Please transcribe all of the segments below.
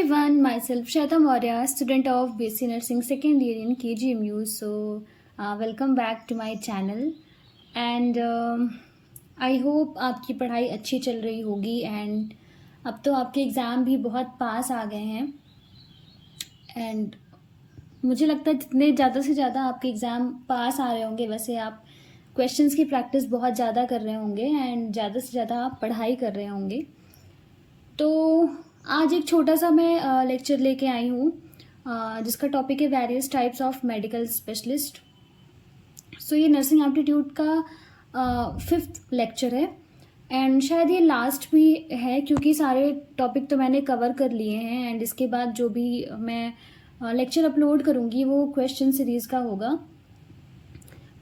everyone, myself Shweta Maurya, student of BSc Nursing second year in KGMU. So, welcome back to my channel and I hope आपकी पढ़ाई अच्छी चल रही होगी and अब तो आपके एग्ज़ाम भी बहुत पास आ गए हैं एंड मुझे लगता है जितने ज़्यादा से ज़्यादा आपके एग्ज़ाम पास आ रहे होंगे वैसे आप क्वेश्चंस की प्रैक्टिस बहुत ज़्यादा कर रहे होंगे एंड ज़्यादा से ज़्यादा आप पढ़ाई कर रहे होंगे। तो आज एक छोटा सा मैं लेक्चर लेके आई हूँ जिसका टॉपिक है various types of medical specialist. So ये नर्सिंग एप्टीट्यूड का 5th लेक्चर है एंड शायद ये लास्ट भी है क्योंकि सारे टॉपिक तो मैंने कवर कर लिए हैं एंड इसके बाद जो भी मैं लेक्चर अपलोड करूँगी वो क्वेश्चन सीरीज़ का होगा।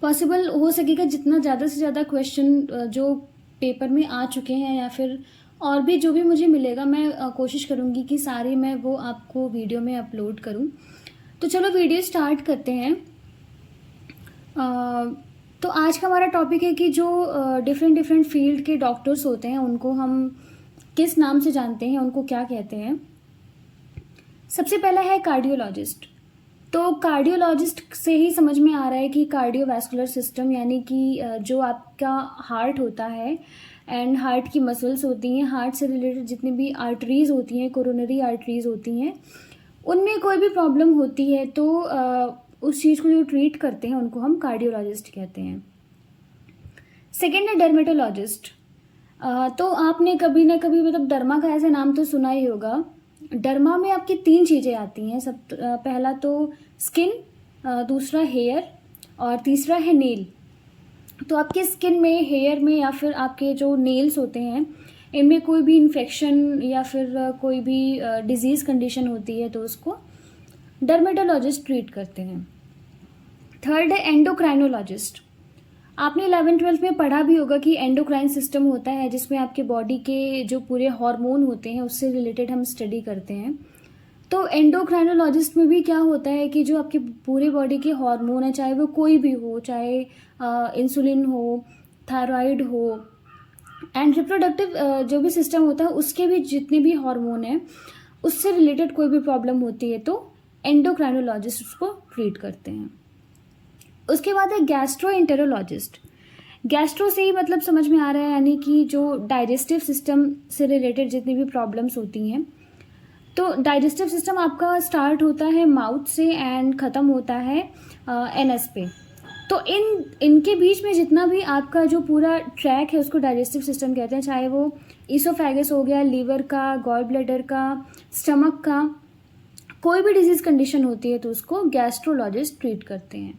पॉसिबल हो सकेगा जितना ज़्यादा से ज़्यादा क्वेश्चन जो पेपर में आ चुके हैं या फिर और भी जो भी मुझे मिलेगा मैं कोशिश करूँगी कि सारे मैं वो आपको वीडियो में अपलोड करूँ। तो चलो वीडियो स्टार्ट करते हैं। तो आज का हमारा टॉपिक है कि जो डिफरेंट फील्ड के डॉक्टर्स होते हैं उनको हम किस नाम से जानते हैं, उनको क्या कहते हैं। सबसे पहला है कार्डियोलॉजिस्ट। तो कार्डियोलॉजिस्ट से ही समझ में आ रहा है कि कार्डियोवैस्कुलर सिस्टम यानी कि जो आपका हार्ट होता है एंड हार्ट की मसल्स होती हैं, हार्ट से रिलेटेड जितनी भी आर्टरीज़ होती हैं, कोरोनरी आर्टरीज़ होती हैं, उनमें कोई भी प्रॉब्लम होती है तो उस चीज़ को जो ट्रीट करते हैं उनको हम कार्डियोलॉजिस्ट कहते हैं। सेकेंड है डर्मेटोलॉजिस्ट। तो आपने कभी ना कभी मतलब डर्मा का ऐसे नाम तो सुना ही होगा। डर्मा में आपकी 3 चीज़ें आती हैं। पहला तो स्किन, दूसरा हेयर और तीसरा है नेल। तो आपके स्किन में, हेयर में या फिर आपके जो नेल्स होते हैं इनमें कोई भी इन्फेक्शन या फिर कोई भी डिजीज़ कंडीशन होती है तो उसको डर्मेटोलॉजिस्ट ट्रीट करते हैं। थर्ड है एंडोक्राइनोलॉजिस्ट। आपने 11th-12th में पढ़ा भी होगा कि एंडोक्राइन सिस्टम होता है जिसमें आपके बॉडी के जो पूरे हार्मोन होते हैं उससे रिलेटेड हम स्टडी करते हैं। तो एंडोक्राइनोलॉजिस्ट में भी क्या होता है कि जो आपके पूरे बॉडी के हार्मोन है, चाहे वो कोई भी हो, चाहे इंसुलिन हो, थायराइड हो एंड रिप्रोडक्टिव जो भी सिस्टम होता है उसके भी जितने भी हार्मोन हैं उससे रिलेटेड कोई भी प्रॉब्लम होती है तो एंडोक्राइनोलॉजिस्ट उसको ट्रीट करते हैं। उसके बाद है गैस्ट्रोएंटेरोलॉजिस्ट। गैस्ट्रो से ही मतलब समझ में आ रहा है यानी कि जो डाइजेस्टिव सिस्टम से रिलेटेड जितनी भी प्रॉब्लम्स होती हैं। तो डाइजेस्टिव सिस्टम आपका स्टार्ट होता है माउथ से एंड ख़त्म होता है एनएस पे। तो इनके बीच में जितना भी आपका जो पूरा ट्रैक है उसको डाइजेस्टिव सिस्टम कहते हैं, चाहे वो ईसोफेगस हो गया, लीवर का, गॉल ब्लैडर का, स्टमक का, कोई भी डिजीज़ कंडीशन होती है तो उसको गैस्ट्रोलॉजिस्ट ट्रीट करते हैं।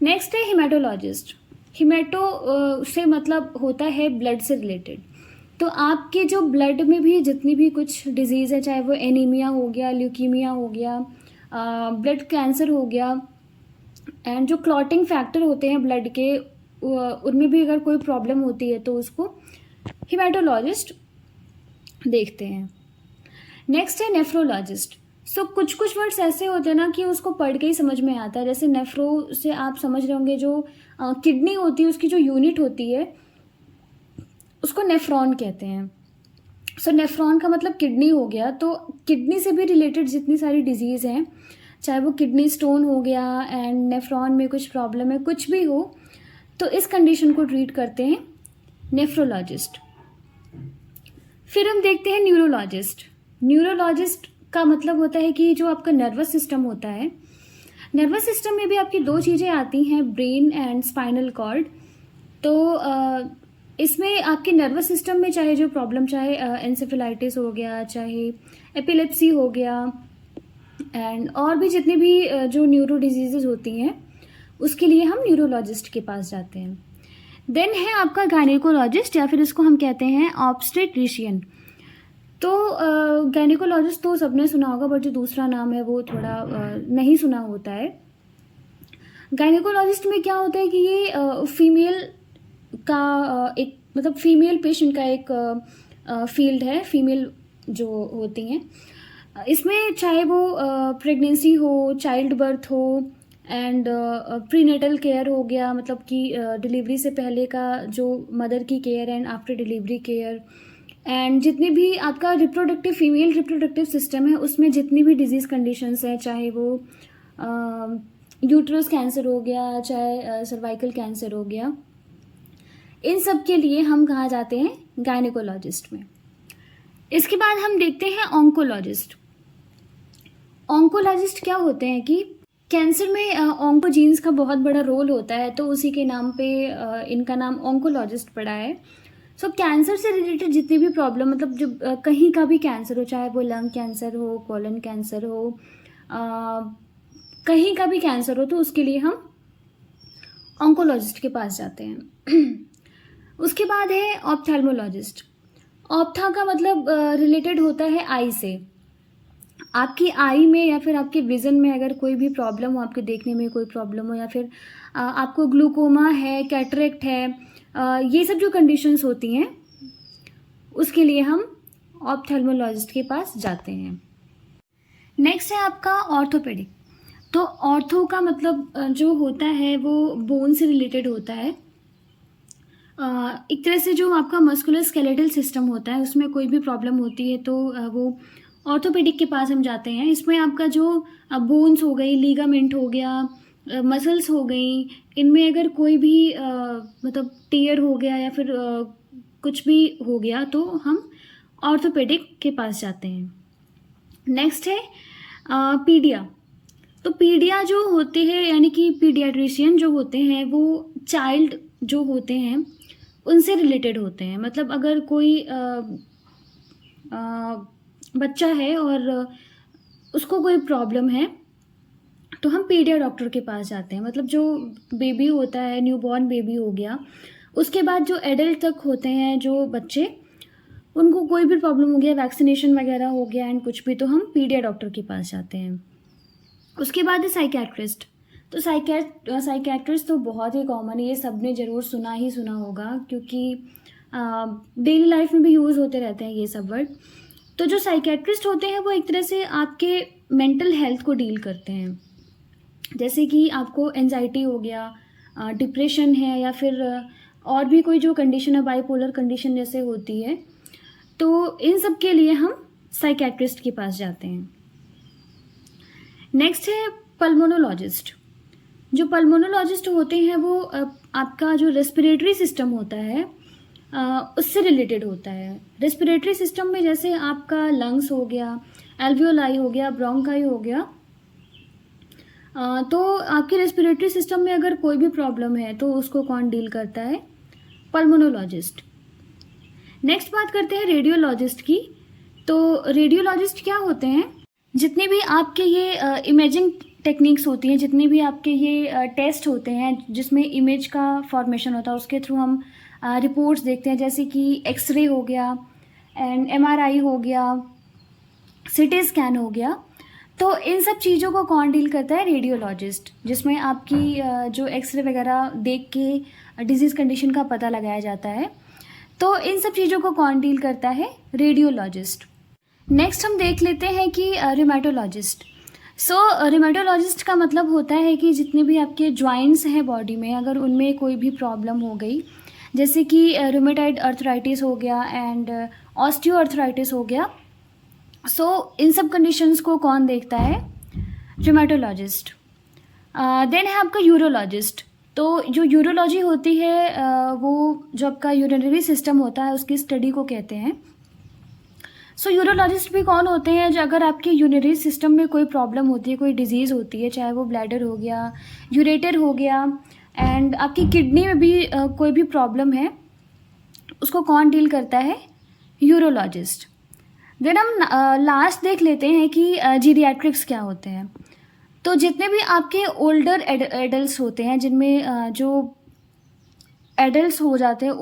नेक्स्ट है हिमेटोलॉजिस्ट। हिमेटो से मतलब होता है ब्लड से रिलेटेड। तो आपके जो ब्लड में भी जितनी भी कुछ डिजीज़ है, चाहे वो एनीमिया हो गया, ल्यूकीमिया हो गया, ब्लड कैंसर हो गया एंड जो क्लॉटिंग फैक्टर होते हैं ब्लड के उनमें भी अगर कोई प्रॉब्लम होती है तो उसको हिमेटोलॉजिस्ट देखते हैं। नेक्स्ट है नेफ्रोलॉजिस्ट। सो कुछ वर्ड्स ऐसे होते हैं ना कि उसको पढ़ के ही समझ में आता है। जैसे नेफ्रो से आप समझ रहे होंगे जो किडनी होती है उसकी जो यूनिट होती है उसको नेफ्रॉन कहते हैं। सो नेफ्रॉन का मतलब किडनी हो गया। तो किडनी से भी रिलेटेड जितनी सारी डिजीज़ हैं, चाहे वो किडनी स्टोन हो गया एंड नेफ्रॉन में कुछ प्रॉब्लम है, कुछ भी हो, तो इस कंडीशन को ट्रीट करते हैं नेफ्रोलॉजिस्ट। फिर हम देखते हैं न्यूरोलॉजिस्ट। न्यूरोलॉजिस्ट का मतलब होता है कि जो आपका नर्वस सिस्टम होता है, नर्वस सिस्टम में भी आपकी 2 चीज़ें आती हैं, ब्रेन एंड स्पाइनल कॉर्ड। तो इसमें आपके नर्वस सिस्टम में चाहे जो प्रॉब्लम, चाहे एंसेफेलाइटिस हो गया, चाहे एपिलेप्सी हो गया एंड और भी जितनी भी जो न्यूरो डिजीज़ेज होती हैं उसके लिए हम न्यूरोलॉजिस्ट के पास जाते हैं। देन है आपका गायनेकोलॉजिस्ट या फिर इसको हम कहते हैं ऑब्स्टेट्रिशियन। तो गायनेकोलॉजिस्ट तो सबने सुना होगा बट जो दूसरा नाम है वो थोड़ा नहीं सुना होता है। गायनेकोलॉजिस्ट में क्या होता है कि ये फीमेल का एक मतलब फीमेल पेशेंट का एक फील्ड है, फीमेल जो होती हैं इसमें, चाहे वो प्रेगनेंसी हो, चाइल्ड बर्थ हो एंड प्रीनेटल केयर हो गया, मतलब कि डिलीवरी से पहले का जो मदर की care and after delivery care and जितनी भी आपका रिप्रोडक्टिव फीमेल रिप्रोडक्टिव सिस्टम है उसमें जितनी भी डिजीज़ कंडीशंस हैं, चाहे वो यूट्रस कैंसर हो गया, चाहे सर्वाइकल कैंसर हो गया, इन सब के लिए हम कहाँ जाते हैं? गायनेकोलॉजिस्ट में। इसके बाद हम देखते हैं ऑन्कोलॉजिस्ट। ऑन्कोलॉजिस्ट क्या होते हैं कि कैंसर में ऑन्कोजीन्स का बहुत बड़ा रोल होता है, तो उसी के नाम पे इनका नाम ऑन्कोलॉजिस्ट पड़ा है। सो कैंसर से रिलेटेड जितनी भी प्रॉब्लम, मतलब जब कहीं का भी कैंसर हो, चाहे वो लंग कैंसर हो, कोलन कैंसर हो, कहीं का भी कैंसर हो, तो उसके लिए हम ऑन्कोलॉजिस्ट के पास जाते हैं। उसके बाद है ऑप्थेल्मोलॉजिस्ट। ऑप्था का मतलब रिलेटेड होता है आई से। आपकी आई में या फिर आपके विज़न में अगर कोई भी प्रॉब्लम हो, आपके देखने में कोई प्रॉब्लम हो, या फिर आपको ग्लूकोमा है, कैटरेक्ट है, ये सब जो कंडीशंस होती हैं उसके लिए हम ऑप्थेल्मोलॉजिस्ट के पास जाते हैं। नेक्स्ट है आपका ऑर्थोपेडिक। तो ऑर्थो का मतलब जो होता है वो बोन से रिलेटेड होता है। एक तरह से जो आपका मस्कुलर स्केलेटल सिस्टम होता है उसमें कोई भी प्रॉब्लम होती है तो वो ऑर्थोपेडिक के पास हम जाते हैं। इसमें आपका जो बोन्स हो गई, लीगामेंट हो गया, मसल्स हो गई, इनमें अगर कोई भी मतलब टीयर हो गया या फिर कुछ भी हो गया तो हम ऑर्थोपेडिक के पास जाते हैं। नेक्स्ट है पीडिया। तो पीडिया जो होते हैं यानी कि पीडियाट्रिशियन जो होते हैं वो चाइल्ड जो होते हैं उनसे रिलेटेड होते हैं। मतलब अगर कोई बच्चा है और उसको कोई प्रॉब्लम है तो हम पीडिया डॉक्टर के पास जाते हैं। मतलब जो बेबी होता है, न्यूबॉर्न बेबी हो गया, उसके बाद जो एडल्ट तक होते हैं जो बच्चे, उनको कोई भी प्रॉब्लम हो गया, वैक्सीनेशन वगैरह हो गया एंड कुछ भी, तो हम पीडिया डॉक्टर के पास जाते हैं। उसके बाद है साइकेट्रिस्ट। तो साइकेट्रिस्ट तो बहुत ही कॉमन है, ये सब ने ज़रूर सुना ही सुना होगा क्योंकि डेली लाइफ में भी यूज़ होते रहते हैं ये सब वर्ड। तो जो साइकेट्रिस्ट होते हैं वो एक तरह से आपके मेंटल हेल्थ को डील करते हैं। जैसे कि आपको एंजाइटी हो गया, डिप्रेशन है, या फिर और भी कोई जो कंडीशन है, बाइपोलर कंडीशन जैसे होती है, तो इन सब के लिए हम साइकेट्रिस्ट के पास जाते हैं। नेक्स्ट है पल्मोनोलॉजिस्ट। जो पल्मोनोलॉजिस्ट होते हैं वो आपका जो रेस्पिरेटरी सिस्टम होता है उससे रिलेटेड होता है। रेस्पिरेटरी सिस्टम में जैसे आपका लंग्स हो गया, एल्वियोलाई हो गया, ब्रोंकाई हो गया, तो आपके रेस्पिरेटरी सिस्टम में अगर कोई भी प्रॉब्लम है तो उसको कौन डील करता है? पल्मोनोलॉजिस्ट। नेक्स्ट बात करते हैं रेडियोलॉजिस्ट की। तो रेडियोलॉजिस्ट क्या होते हैं? जितने भी आपके ये इमेजिंग टेक्निक्स होती हैं, जितने भी आपके ये टेस्ट होते हैं जिसमें इमेज का फॉर्मेशन होता है, उसके थ्रू हम रिपोर्ट्स देखते हैं, जैसे कि एक्सरे हो गया एंड एमआरआई हो गया, सीटी स्कैन हो गया, तो इन सब चीज़ों को कौन डील करता है? रेडियोलॉजिस्ट। जिसमें आपकी जो एक्सरे वगैरह देख के डिजीज़ कंडीशन का पता लगाया जाता है, तो इन सब चीज़ों को कौन डील करता है? रेडियोलॉजिस्ट। नेक्स्ट हम देख लेते हैं कि रिमेटोलॉजिस्ट। सो रिमेटोलॉजिस्ट का मतलब होता है कि जितने भी आपके जॉइंट्स हैं बॉडी में, अगर उनमें कोई भी प्रॉब्लम हो गई, जैसे कि रूमेटॉइड अर्थराइटिस हो गया एंड ऑस्टियो अर्थराइटिस हो गया, सो इन सब कंडीशंस को कौन देखता है? रिमेटोलॉजिस्ट। देन है आपका यूरोलॉजिस्ट। तो जो यूरोलॉजी होती है वो जो आपका यूरिनरी सिस्टम होता है उसकी स्टडी को कहते हैं। सो यूरोलॉजिस्ट भी कौन होते हैं? जो अगर आपके यूरिनरी सिस्टम में कोई प्रॉब्लम होती है, कोई डिजीज़ होती है, चाहे वो ब्लैडर हो गया, यूरेटर हो गया, एंड आपकी किडनी में भी कोई भी प्रॉब्लम है, उसको कौन डील करता है? यूरोलॉजिस्ट। देन हम लास्ट देख लेते हैं कि जीरियाट्रिक्स क्या होते हैं। तो जितने भी आपके ओल्डर एडल्ट्स होते हैं, जिनमें जो एडल्ट्स हो जाते हैं,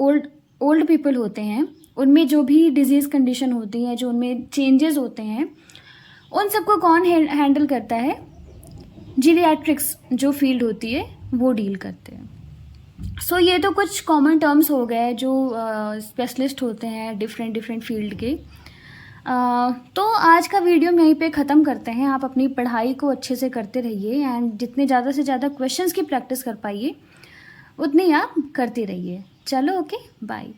ओल्ड पीपल होते हैं, उनमें जो भी डिजीज़ कंडीशन होती है, जो उनमें चेंजेस होते हैं, उन सबको कौन हैंडल करता है? जीरियाट्रिक्स जो फील्ड होती है वो डील करते हैं। सो ये तो कुछ कॉमन टर्म्स हो गए जो स्पेशलिस्ट होते हैं डिफरेंट फील्ड के। तो आज का वीडियो हम यहीं पे ख़त्म करते हैं। आप अपनी पढ़ाई को अच्छे से करते रहिए एंड जितने ज़्यादा से ज़्यादा क्वेश्चंस की प्रैक्टिस कर पाइए उतनी आप करते रहिए। चलो, ओके, बाय।